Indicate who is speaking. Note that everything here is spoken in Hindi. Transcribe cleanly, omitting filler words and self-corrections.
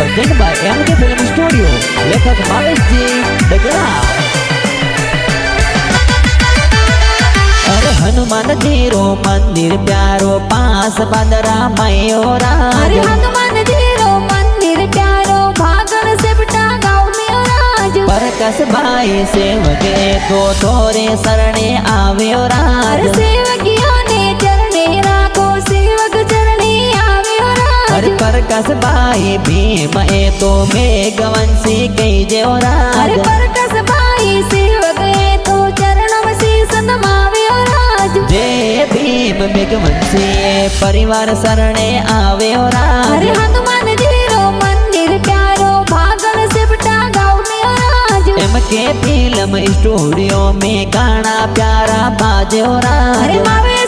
Speaker 1: Present by MK film studio, लेखक भावेश जी डगरा। अरे हनुमान जी रो मंदिर प्यारो पास बदरा मयोरा।
Speaker 2: अरे हनुमान जी रो मंदिर प्यारो भागल से बटा गाँव में राज।
Speaker 1: परकस भाई सेवके तो थोरे शरणे आव्यो राज।
Speaker 2: अरे सेवकियों ने चरणे राखो सेवक चरणे आव्यो राज।
Speaker 1: अरे परकस भाई भीम ए तो मेघवंशी कही जो राज।
Speaker 2: अरे परकस भाई सेवक ए तो चरणों में शीश नमाव्यो राज।
Speaker 1: जय भीम मेघवंशी परिवार शरणे आव्यो राज।
Speaker 2: अरे हनुमान जी रो मंदिर प्यारो भागल से बटा गाँव में राज।
Speaker 1: एमके फिल्म स्टूडियो में गाना प्यारा बाजो राज।
Speaker 2: अरे मावे